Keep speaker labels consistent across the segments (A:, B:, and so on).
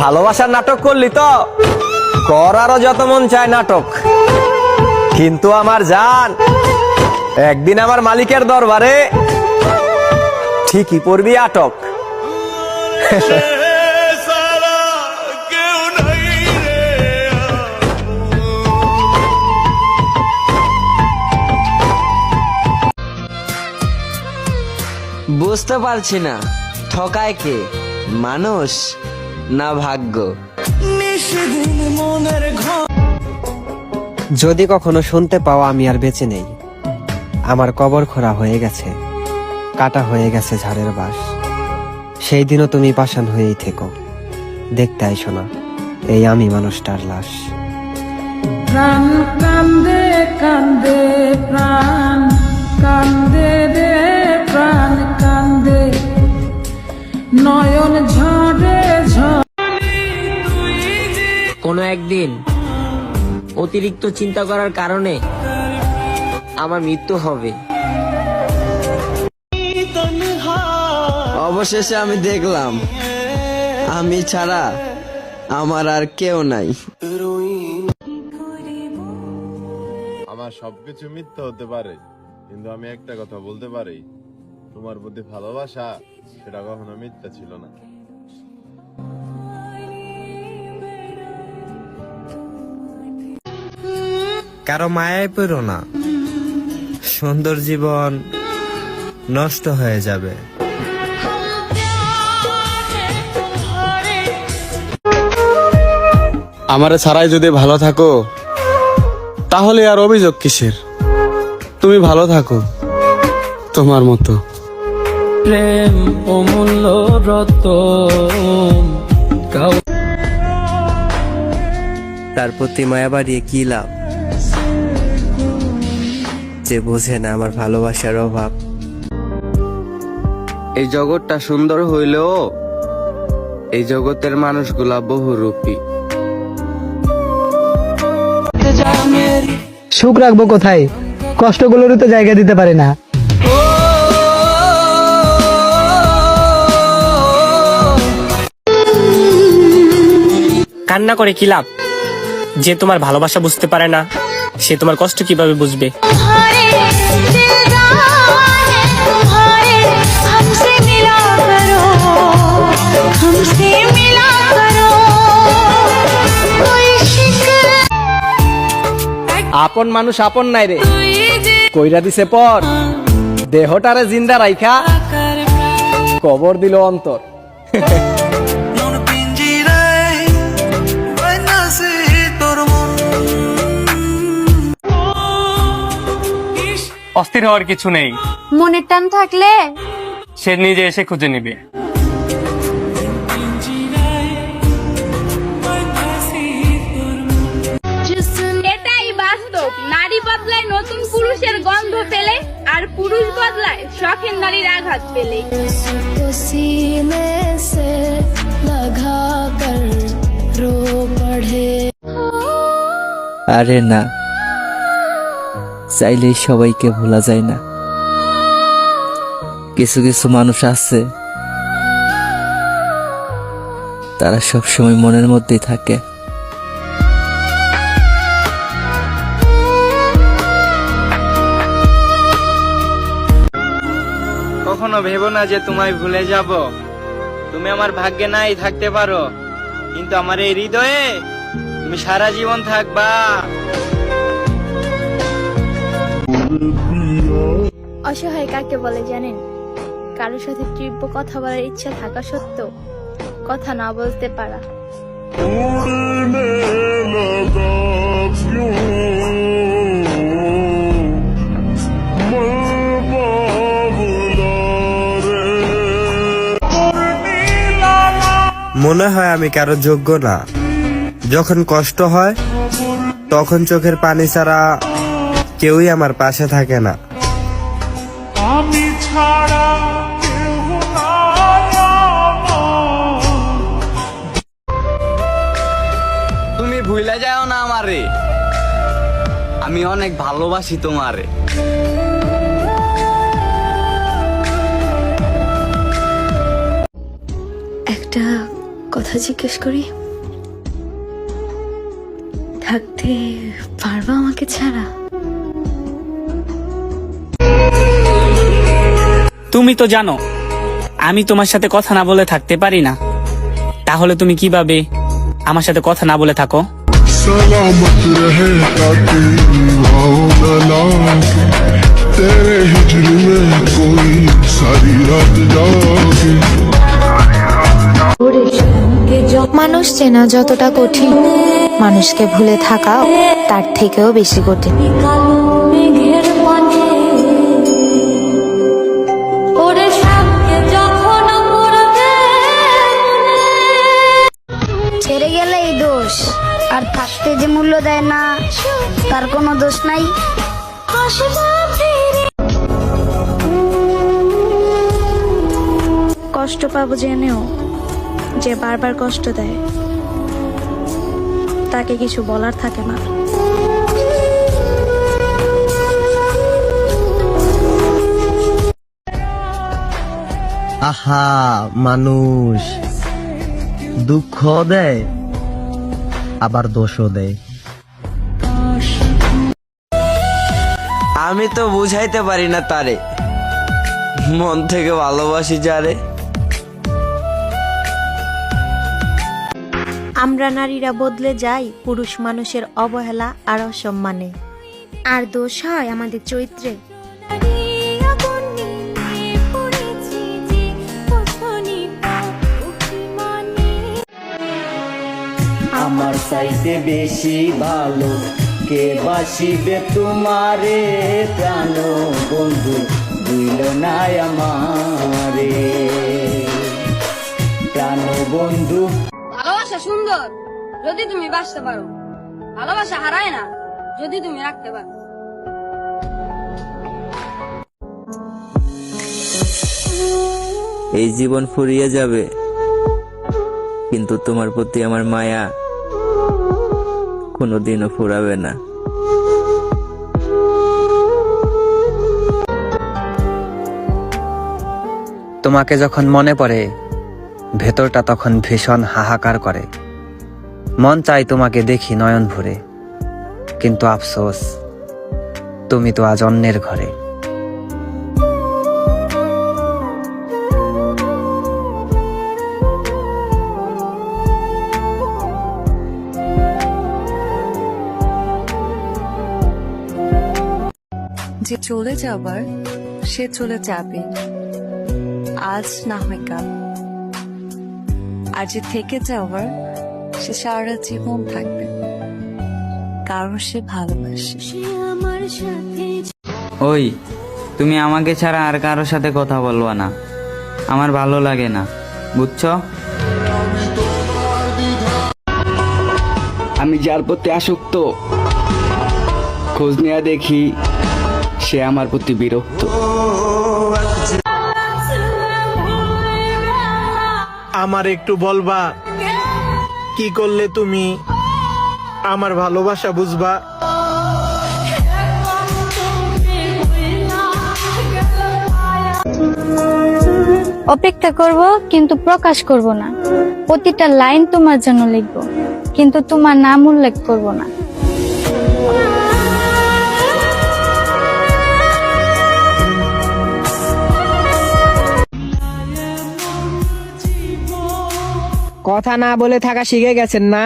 A: ভালোবাসার নাটক করলি তো কর, আরো যত মন চায় নাটক, কিন্তু আমার জান একদিন আমার মালিকের দরবারে ঠিকই পড়বি আটক।
B: বুঝতে পারছি না ঠকায় কে, মানুষ না ভাগ্য।
C: যদি কখনো শুনতে পাও আমি আর বেঁচে নেই, আমার কবর খোঁড়া হয়ে গেছে, কাটা হয়ে গেছে ঝাড়ের বাঁশ, সেই দিনও তুমি পাষাণ হয়েই থেকো, দেখতে আইসো না এই আমি মানুষটার লাশ।
D: প্রাণ কান্দে কান্দে, প্রাণ কান্দে রে, প্রাণ কান্দে, নয়ন ঝরে ঝরে।
B: কোনো একদিন অতিরিক্ত চিন্তা করার কারণে আমার মৃত্যু হবে। অবশেষে আমি দেখলাম আমি ছাড়া আমার আর কেউ নাই।
E: আমার সবকিছু মিথ্যা হতে পারে, কিন্তু আমি একটা কথা বলতে পারি, তোমার প্রতি ভালোবাসা সেটা কখনো মিথ্যা ছিল না।
F: কারো মায়ায় পড়ো না, সুন্দর জীবন নষ্ট হয়ে যাবে।
G: আমারে ছাড়াই যদি ভালো থাকো তাহলে আর অভিযোগ কিসের? তুমি ভালো থাকো তোমার মতো।
D: প্রেম অমূল্য রতন,
C: তার প্রতি মায়া বাড়িয়ে কি লাভ, যে বোঝে না আমার ভালোবাসার অভাব।
B: এই জগৎটা সুন্দর হইলেও এই জগতের মানুষগুলা বহুরূপী।
H: সুখ রাখবো কোথায়, কষ্টগুলোরও তো জায়গা দিতে পারে না।
I: কান্না করে কি লাভ, যে তোমার ভালোবাসা বুঝতে পারে না সে তোমার কষ্ট কিভাবে বুঝবে?
A: আপন মানুষ আপন নাই রে, কইরা দিছে পর, দেহটারে জিন্দা রাইখা কবর দিল অন্তর।
I: অস্থির হওয়ার কিছু নেই,
J: মনের টান থাকলে
I: সে নিজে এসে খুঁজে নিবে।
J: এটাই বাস্তব, নারী বদলায় নতুন পুরুষের গন্ধ পেলে, আর পুরুষ বদলায় শখের নারীর আঘাত পেলে।
C: আরে না, চাইলেই সবাইকে ভোলা যায় না। কিছু কিছু মানুষ আছে তারা সবসময় মনের মধ্যেই থাকে।
B: কখনো ভেবো না যে তোমায় ভুলে যাব, তুমি আমার ভাগ্যে নাই থাকতে পারো, কিন্তু আমার এই হৃদয়ে তুমি সারা জীবন থাকবা।
J: অসহায় কাকে বলে জানেন? কারোর সাথে তীব্র কথা বলার ইচ্ছা থাকা সত্ত্বেও কথা না বলতে পারা।
F: মনে হয় আমি কারো যোগ্য না, যখন কষ্ট হয় তখন চোখের পানি ছাড়া কেউই আমার পাশে থাকে না।
D: আমি ছাড়া কেউ নাই আমার।
B: তুমি ভুলে যাও না আমারে, আমি অনেক ভালোবাসি তোমারে।
J: একটা কথা জিজ্ঞেস করি, থাকতে পারবা আমাকে ছাড়া?
I: তুমি তো জানো আমি তোমার সাথে কথা না বলে থাকতে পারি না, তাহলে তুমি কিভাবে আমার সাথে কথা না বলে থাকো?
D: सलामत रहे ताकि भाव न लागे तेरे हिजर में कोई सारी रात जागे।
J: মানুষ চেনা যতটা কঠিন, মানুষকে ভুলে থাকা তার থেকেও বেশি কঠিন। ছেড়ে গেলে এই দোষ, আর থাকতে যে মূল্য দেয় না তার কোনো দোষ নাই। কষ্ট পাবো জেনেও যে বারবার কষ্ট দেয় তাকে কিছু বলার থাকে না।
F: আহা, মানুষ দুঃখ দেয় আবার দোষও দেয়।
A: আমি তো বুঝাইতে পারি না তারে, মন থেকে ভালোবাসি যারে।
J: আমরা নারীরা বদলে যাই পুরুষ মানুষের অবহেলা আর অসম্মানে, আর দোষ হয় আমাদের চরিত্রে।
B: আমার চাইতে বেশি ভালো কে বাসিবে তোমারে, প্রাণ বন্ধু দিল না আমারে, প্রাণ বন্ধু।
J: ভালোবাসা সুন্দর যদি তুমি বাঁচতে পারো, ভালোবাসা হারায় না যদি তুমি রাখতে পারো।
B: এই জীবন ফুরিয়ে যাবে, কিন্তু তোমার প্রতি আমার মায়া কোনোদিনও ফুরাবে না।
C: তোমাকে যখন মনে পড়ে ভেতরটা তখন ভীষণ হাহাকার করে। মন চাই তোমাকে দেখি নয়ন ভরে, কিন্তু আফসোস তুমি তো আজ অন্যের ঘরে।
J: যে চলে যাবার সে চলে যাবে, আজ না হয় কাল, আর যে থেকে যাওয়ার সে সারা জীবন থাকবে, কারণ সে ভালোবাসে।
B: ওই তুমি আমাকে ছাড়া আর কারোর সাথে কথা বলবা না, আমার ভালো লাগে না, বুঝছো?
G: আমি যার প্রতি আসক্ত, খোঁজ নেওয়া দেখি সে আমার প্রতি বিরক্ত।
K: আমার একটু বলবা কি করলে তুমি আমার ভালোবাসা বুঝবা?
J: অপেক্ষা করব কিন্তু প্রকাশ করব না, প্রতিটা লাইন তোমার জন্য লিখব কিন্তু তোমার নাম উল্লেখ করব না।
H: কথা না বলে থাকা শিখে গেছেন না?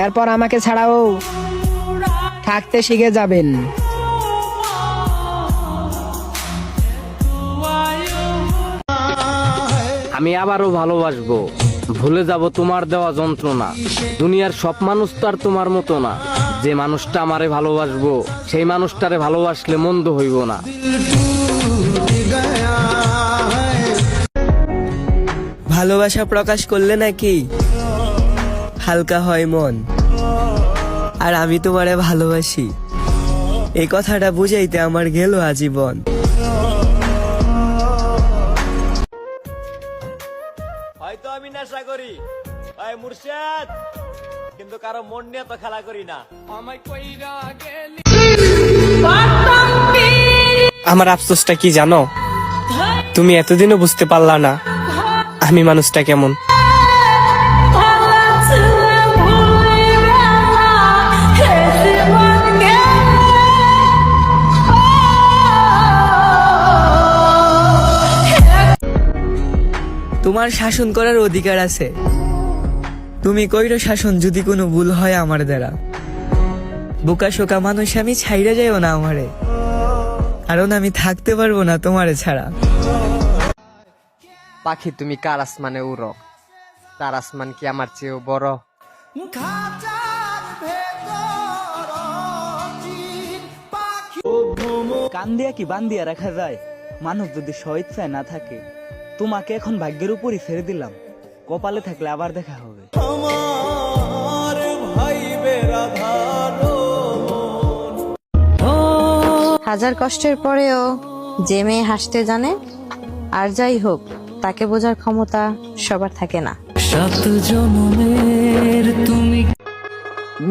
H: এরপর আমাকে ছাড়াও থাকতে শিখে যাবেন।
K: আমি আবারও ভালোবাসবো, ভুলে যাব তোমার দেওয়া যন্ত্রণা। দুনিয়ার সব মানুষ তো আর তোমার মতো না, যে মানুষটা আমারে ভালোবাসবো সেই মানুষটারে ভালোবাসলে মন্দ হইব না।
C: ভালোবাসা প্রকাশ করলে নাকি হালকা হয় মন, আর আমি তোমারে ভালোবাসি এই কথাটা বুঝাইতে আমার গেল আজীবন।
A: হয়তো আমি নেশা করি, ওই মুর্শিদ, কিন্তু কারো মন নিয়ে তো খেলা করি না।
I: আমার আফসোসটা কি জানো? তুমি এতদিনও বুঝতে পারলা না আমি মানুষটা কেমন।
L: তোমার শাসন করার অধিকার আছে, তুমি কইরো শাসন যদি কোনো ভুল হয় আমার দ্বারা। বোকা শোকা মানুষ আমি, ছাইরা যাইও না আমারে, কারণ আমি থাকতে পারবো না তোমারে ছাড়া।
C: পাখি তুমি কার আসমানে উড়ো, তার আসমান কি আমার চেয়েও বড়?
L: কান দিয়া কি বান দিয়া রাখা যায়? মানুষ যদি স্বইচ্ছায় না থাকে, তোমাকে এখন ভাগ্যের উপরই ছেড়ে দিলাম, কপালে থাকলে আবার দেখা হবে।
J: হাজার কষ্টের পরেও যে মেয়ে হাসতে জানে, আর যাই হোক তাকে বোঝার ক্ষমতা সবার থাকে না।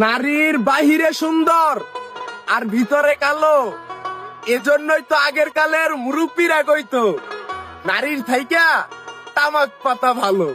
K: নারীর বাহিরে সুন্দর আর ভিতরে কালো, এজন্যই তো আগের কালের মুরব্বীরা কইতো নারীর থাইকা তামাক পাতা ভালো।